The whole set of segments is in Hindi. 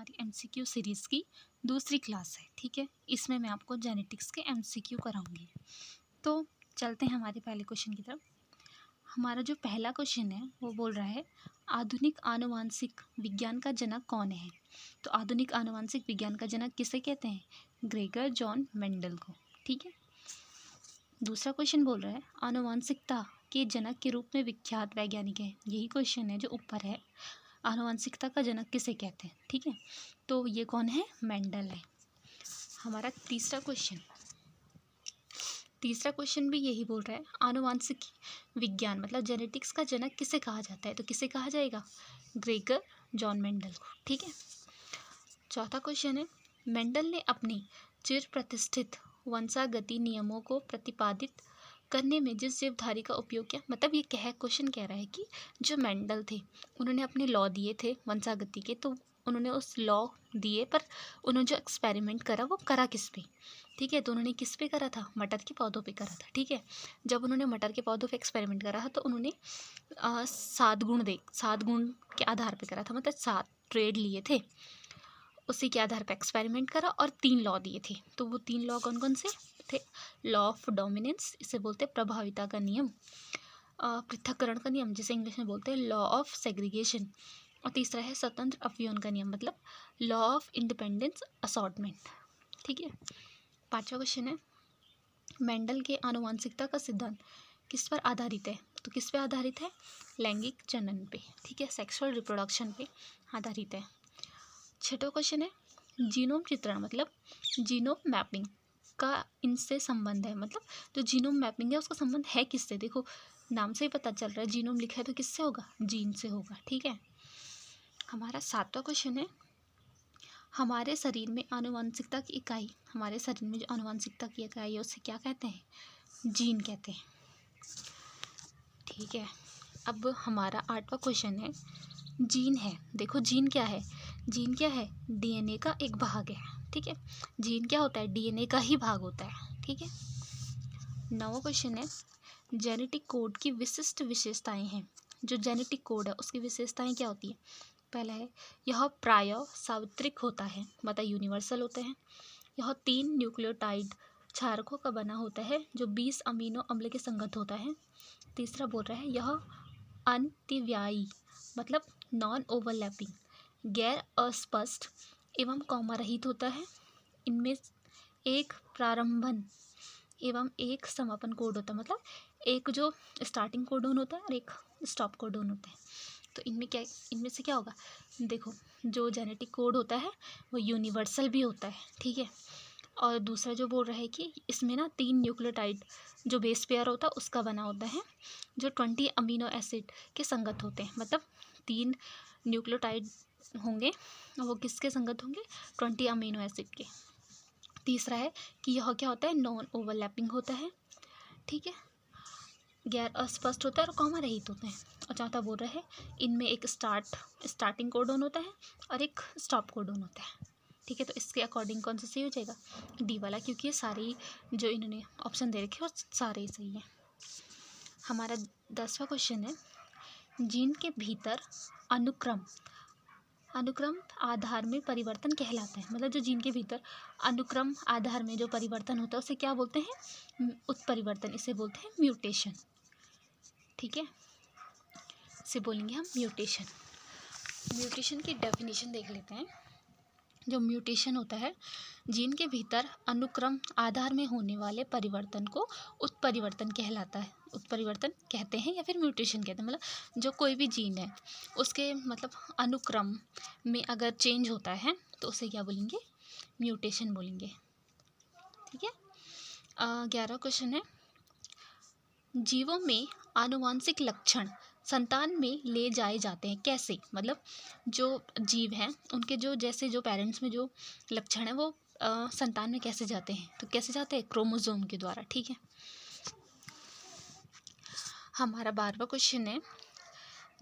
हमारी एमसीक्यू सीरीज़ की दूसरी क्लास है। ठीक है, इसमें मैं आपको जेनेटिक्स के एमसीक्यू कराऊंगी। तो चलते हैं हमारे पहले क्वेश्चन की तरफ। हमारा जो पहला क्वेश्चन है वो बोल रहा है आधुनिक आनुवांशिक विज्ञान का जनक कौन है। तो आधुनिक आनुवांशिक विज्ञान का जनक किसे कहते हैं? ग्रेगर जॉन मेंडल को। ठीक है, दूसरा क्वेश्चन बोल रहा है आनुवांशिकता के जनक के रूप में विख्यात वैज्ञानिक है। यही क्वेश्चन है जो ऊपर है, आनुवांशिकता का जनक किसे कहते हैं। ठीक है, तो ये कौन है? मेंडल है। हमारा तीसरा क्वेश्चन भी यही बोल रहा है आनुवांशिक विज्ञान मतलब जेनेटिक्स का जनक किसे कहा जाता है। तो किसे कहा जाएगा? ग्रेगर जॉन मेंडल को। ठीक है, चौथा क्वेश्चन है मेंडल ने अपनी चिर प्रतिष्ठित वंशागति नियमों को प्रतिपादित करने में जिस जीवधारी का उपयोग किया। मतलब ये क्वेश्चन कह रहा है कि जो मेंडल थे उन्होंने अपने लॉ दिए थे वंशागति के, तो उन्होंने उस लॉ दिए पर उन्होंने जो एक्सपेरिमेंट करा वो करा किस पे? ठीक है, तो उन्होंने किस पे करा था? मटर के पौधों पे करा था। ठीक है, जब उन्होंने मटर के पौधों पे एक्सपेरिमेंट करा था तो उन्होंने 7 गुण के आधार पे करा था। मतलब 7 ट्रेड लिए थे, उसी के आधार पर एक्सपेरिमेंट करा और 3 लॉ दिए थे। तो वो 3 लॉ कौन कौन से थे? लॉ ऑफ डोमिनेंस, इसे बोलते हैं प्रभाविता का नियम, पृथक्करण का नियम जिसे इंग्लिश में बोलते हैं लॉ ऑफ सेग्रीगेशन, और तीसरा है स्वतंत्र अपव्यय का नियम मतलब लॉ ऑफ इंडिपेंडेंस असॉर्टमेंट। ठीक है, पांचवा क्वेश्चन है मेंडल के आनुवांशिकता का सिद्धांत किस पर आधारित है। तो किस पे आधारित है? लैंगिक जनन पे। ठीक है, सेक्सुअल रिप्रोडक्शन पे आधारित है। छठवां क्वेश्चन है जीनोम चित्रण मतलब जीनोम मैपिंग का इनसे संबंध है। मतलब जो जीनोम मैपिंग है उसका संबंध है किससे? देखो नाम से ही पता चल रहा है, जीनोम लिखा है तो किससे होगा? जीन से होगा। ठीक है, हमारा 7वां क्वेश्चन है हमारे शरीर में आनुवांशिकता की इकाई, हमारे शरीर में जो आनुवांशिकता की इकाई है उसे क्या कहते हैं? जीन कहते हैं। ठीक है, अब हमारा 8वां क्वेश्चन है जीन है। देखो जीन क्या है? जीन क्या है? डीएनए का एक भाग है। ठीक है, जीन क्या होता है? डीएनए का ही भाग होता है। ठीक है, 9वां क्वेश्चन है जेनेटिक कोड की विशिष्ट विशेषताएं हैं। जो जेनेटिक कोड है उसकी विशेषताएं क्या होती है? पहला है यह प्रायः सार्वत्रिक होता है, मतलब यूनिवर्सल होते हैं। यह 3 न्यूक्लियोटाइड क्षारकों का बना होता है जो 20 अमीनो अम्ल के संगत होता है। तीसरा बोल रहा है यह अंतर्व्यायी मतलब नॉन ओवरलैपिंग, गैर अस्पष्ट एवं कॉमा रहित होता है। इनमें एक प्रारंभन एवं एक समापन कोडोन मतलब एक जो स्टार्टिंग कोडोन होता है और एक स्टॉप कोडोन होता है। तो इनमें से क्या होगा? देखो जो जेनेटिक कोड होता है वो यूनिवर्सल भी होता है। ठीक है, और दूसरा जो बोल रहा है कि इसमें ना 3 न्यूक्लियोटाइड जो बेस पेयर होता है उसका बना होता है जो 20 अमीनो एसिड के संगत होते हैं। मतलब 3 न्यूक्लियोटाइड होंगे, वो किसके संगत होंगे? 20 अमीनो एसिड के। तीसरा है कि यह क्या होता है? नॉन ओवरलैपिंग होता है। ठीक है, गैर अस्पष्ट होता है और कॉमा रहित होते हैं। और चौथा बोल रहा है इनमें एक स्टार्टिंग कोडोन होता है और एक स्टॉप कोडोन होता है। ठीक है, तो इसके अकॉर्डिंग कौन सा सही हो जाएगा? डी वाला, क्योंकि ये सारे जो इन्होंने ऑप्शन दे रखे हैं वो सारे ही सही हैं। हमारा 10वां क्वेश्चन है जीन के भीतर अनुक्रम आधार में परिवर्तन कहलाता है। मतलब जो जीन के भीतर अनुक्रम आधार में जो परिवर्तन होता है उसे क्या बोलते हैं? उत्परिवर्तन, इसे बोलते हैं म्यूटेशन। ठीक है, इसे बोलेंगे हम म्यूटेशन। म्यूटेशन की डेफिनेशन देख लेते हैं। जो म्यूटेशन होता है जीन के भीतर अनुक्रम आधार में होने वाले परिवर्तन को उत्परिवर्तन कहलाता है। उत्परिवर्तन कहते हैं या फिर म्यूटेशन कहते हैं। मतलब जो कोई भी जीन है उसके मतलब अनुक्रम में अगर चेंज होता है तो उसे क्या बोलेंगे? म्यूटेशन बोलेंगे। ठीक है, 11वां क्वेश्चन है जीवों में आनुवांशिक लक्षण संतान में ले जाए जाते हैं कैसे? मतलब जो जीव हैं उनके जो पेरेंट्स में जो लक्षण है वो संतान में कैसे जाते हैं? तो कैसे जाते हैं? क्रोमोसोम के द्वारा। ठीक है, हमारा 12वां क्वेश्चन है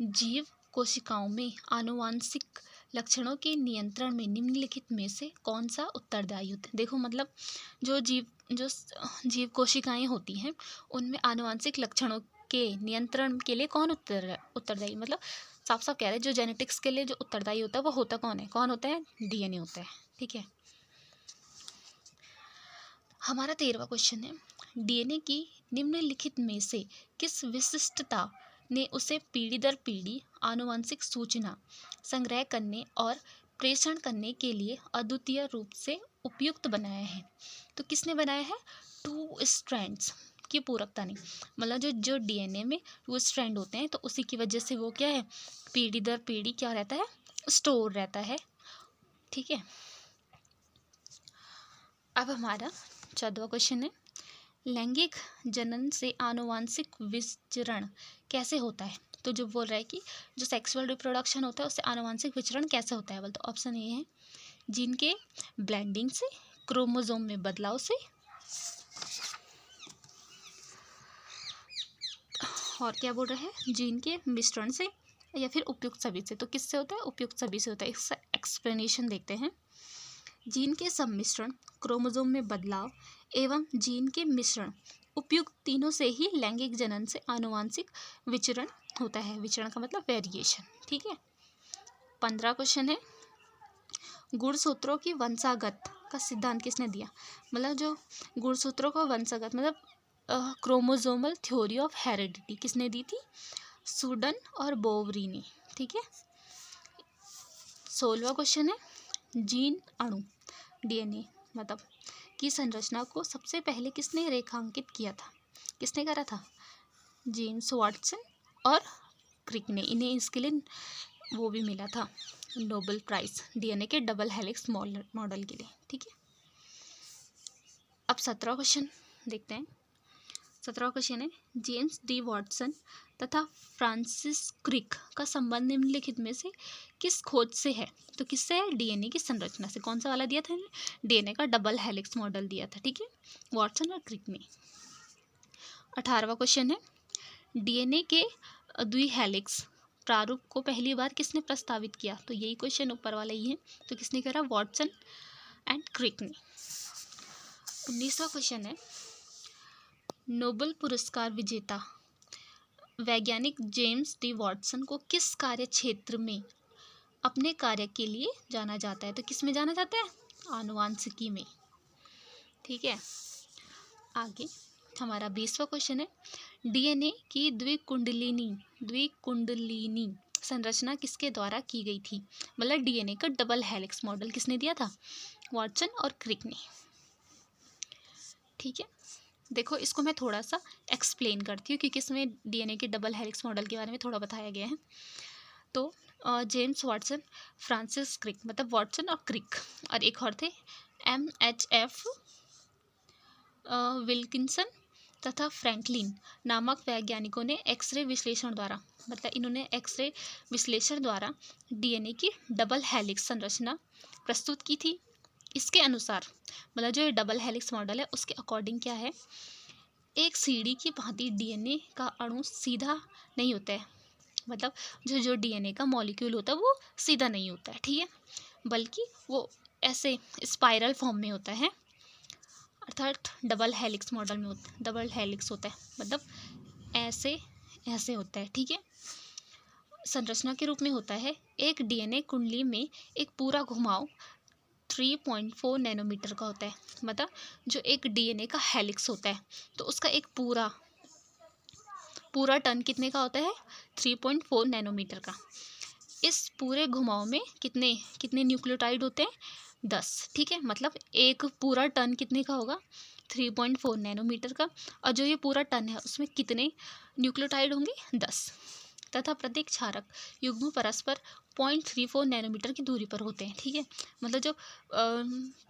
जीव कोशिकाओं में आनुवांशिक लक्षणों के नियंत्रण में निम्नलिखित में से कौन सा उत्तरदायी होता है? देखो मतलब जो जीव कोशिकाएं होती हैं उनमें आनुवांशिक लक्षणों के नियंत्रण के लिए कौन उत्तरदायी? मतलब साफ साफ कह रहे हैं जो जेनेटिक्स के लिए जो उत्तरदायी होता है वो होता कौन है, कौन होता है, डीएनए होता है। ठीक है, हमारा 13वां क्वेश्चन है, डीएनए की निम्नलिखित में से किस विशिष्टता ने उसे पीढ़ी दर पीढ़ी आनुवंशिक सूचना संग्रह करने और प्रेषण करने के लिए अद्वितीय रूप से उपयुक्त बनाया है? तो किसने बनाया है? 2 स्ट्रैंड्स की पूरकता ने, मतलब जो डीएनए में 2 स्ट्रैंड होते हैं तो उसी की वजह से वो क्या है, पीढ़ी दर पीढ़ी क्या रहता है, स्टोर रहता है। ठीक है, अब हमारा 14वां क्वेश्चन है, लैंगिक जनन से आनुवांशिक विचरण कैसे होता है? तो जो बोल रहा है कि जो सेक्सुअल रिप्रोडक्शन होता है उससे आनुवांशिक विचरण कैसे होता है? बोल तो ऑप्शन ए है जीन के ब्लेंडिंग से, क्रोमोसोम में बदलाव से, और क्या बोल रहा है, जीन के मिश्रण से, या फिर उपयुक्त सभी से। तो किससे होता है? उपयुक्त सभी से होता है। इसका एक्सप्लेनेशन देखते हैं। जीन के सम्मिश्रण, क्रोमोसोम में बदलाव एवं जीन के मिश्रण उपयुक्त तीनों से ही लैंगिक जनन से आनुवांशिक विचरण होता है। विचरण का मतलब वेरिएशन। ठीक है, 15 क्वेश्चन है, गुणसूत्रों की वंशागत का सिद्धांत किसने दिया? मतलब जो गुणसूत्रों का वंशागत मतलब क्रोमोसोमल थ्योरी ऑफ हेरिडिटी किसने दी थी? सूडन और बोवरी ने। ठीक है, 16वां क्वेश्चन है, जीन अणु डीएनए मतलब की संरचना को सबसे पहले किसने रेखांकित किया था? किसने करा था? जेम्स वाटसन और क्रिक ने। इन्हें इसके लिए वो भी मिला था नोबेल प्राइज डीएनए के डबल हेलिक्स मॉडल के लिए। ठीक है, अब 17वां क्वेश्चन देखते हैं। 17वां क्वेश्चन है, जेम्स डी वाटसन तथा फ्रांसिस क्रिक का संबंध निम्नलिखित में से किस खोज से है? तो किससे है? डीएनए की संरचना से। कौन सा वाला दिया था? डीएनए का डबल हेलिक्स मॉडल दिया था। ठीक है, वाटसन और क्रिक ने। 18वां क्वेश्चन है, डीएनए के द्विहेलिक्स प्रारूप को पहली बार किसने प्रस्तावित किया? तो यही क्वेश्चन ऊपर वाला ही है। तो किसने करा? वाटसन एंड क्रिक ने। 19वां क्वेश्चन है, नोबेल पुरस्कार विजेता वैज्ञानिक जेम्स डी वाटसन को किस कार्य क्षेत्र में अपने कार्य के लिए जाना जाता है? तो किस में जाना जाता है? आनुवांशिकी में। ठीक है, आगे हमारा 20वां क्वेश्चन है, डीएनए की द्विकुंडलिनी संरचना किसके द्वारा की गई थी? मतलब डीएनए का डबल हेलिक्स मॉडल किसने दिया था? वाटसन और क्रिक ने। ठीक है, देखो इसको मैं थोड़ा सा एक्सप्लेन करती हूँ क्योंकि इसमें डीएनए के डबल हेलिक्स मॉडल के बारे में थोड़ा बताया गया है। तो जेम्स वाटसन, फ्रांसिस क्रिक मतलब वाटसन और क्रिक, और एक और थे MHF विल्किंसन तथा फ्रैंकलिन नामक वैज्ञानिकों ने एक्सरे विश्लेषण द्वारा मतलब इन्होंने एक्सरे विश्लेषण द्वारा डीएनए की डबल हेलिक्स संरचना प्रस्तुत की थी। इसके अनुसार मतलब जो ये डबल हेलिक्स मॉडल है उसके अकॉर्डिंग क्या है, एक सीढ़ी की भांति डीएनए का अणु सीधा नहीं होता है। मतलब जो डीएनए का मॉलिक्यूल होता है वो सीधा नहीं होता है। ठीक है, बल्कि वो ऐसे स्पाइरल फॉर्म में होता है, अर्थात डबल हेलिक्स मॉडल में डबल हेलिक्स होता है, मतलब ऐसे ऐसे होता है। ठीक है, संरचना के रूप में होता है। एक डीएनए कुंडली में एक पूरा घुमाव 3.4 नैनोमीटर का होता है। मतलब जो एक डीएनए का हेलिक्स होता है तो उसका एक पूरा टर्न कितने का होता है? 3.4 नैनोमीटर का। इस पूरे घुमाव में कितने न्यूक्लियोटाइड होते हैं? 10। ठीक है, मतलब एक पूरा टर्न कितने का होगा? 3.4 नैनोमीटर का। और जो ये पूरा टर्न है उसमें कितने न्यूक्लियोटाइड होंगे? 10। तथा प्रत्येक क्षारक युग्म परस्पर 0.34 नैनोमीटर की दूरी पर होते हैं। ठीक है, मतलब जो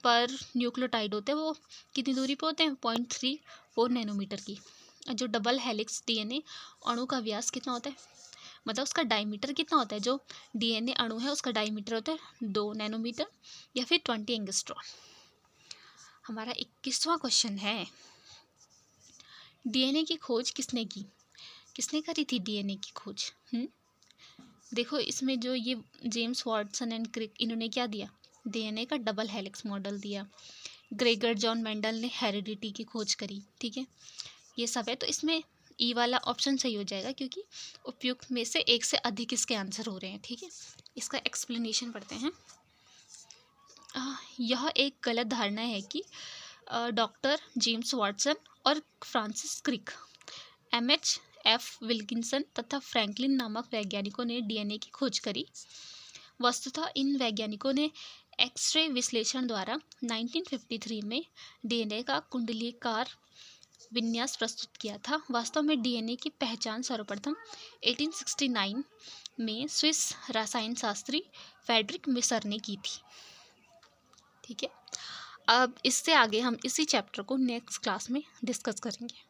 पर न्यूक्लियोटाइड होते हैं वो कितनी दूरी पर होते हैं? 0.34 नैनोमीटर की। जो डबल हेलिक्स डीएनए अणु का व्यास कितना होता है? मतलब उसका डायमीटर कितना होता है? जो डीएनए अणु है उसका डायमीटर होता है 2 नैनोमीटर या फिर 20 एंगस्ट्रॉम। हमारा 21वां क्वेश्चन है, डीएनए की खोज किसने की? किसने करी थी डीएनए की खोज? देखो इसमें जो ये जेम्स वाटसन एंड क्रिक इन्होंने क्या दिया? डीएनए का डबल हेलिक्स मॉडल दिया। ग्रेगर जॉन मेंडल ने हेरिडिटी की खोज करी। ठीक है, ये सब है। तो इसमें ई वाला ऑप्शन सही हो जाएगा, क्योंकि उपयुक्त में से एक से अधिक इसके आंसर हो रहे हैं। ठीक है, इसका एक्सप्लेनेशन पढ़ते हैं। यह एक गलत धारणा है कि डॉक्टर जेम्स वाटसन और फ्रांसिस क्रिक, MHF विल्किंसन तथा फ्रैंकलिन नामक वैज्ञानिकों ने DNA की खोज करी। वस्तुतः इन वैज्ञानिकों ने एक्सरे विश्लेषण द्वारा 1953 में DNA का कुंडलीकार विन्यास प्रस्तुत किया था। वास्तव में DNA की पहचान सर्वप्रथम 1869 में स्विस रसायन शास्त्री फ्रेडरिक मिसर ने की थी। ठीक है, अब इससे आगे हम इसी चैप्टर को नेक्स्ट क्लास में डिस्कस करेंगे।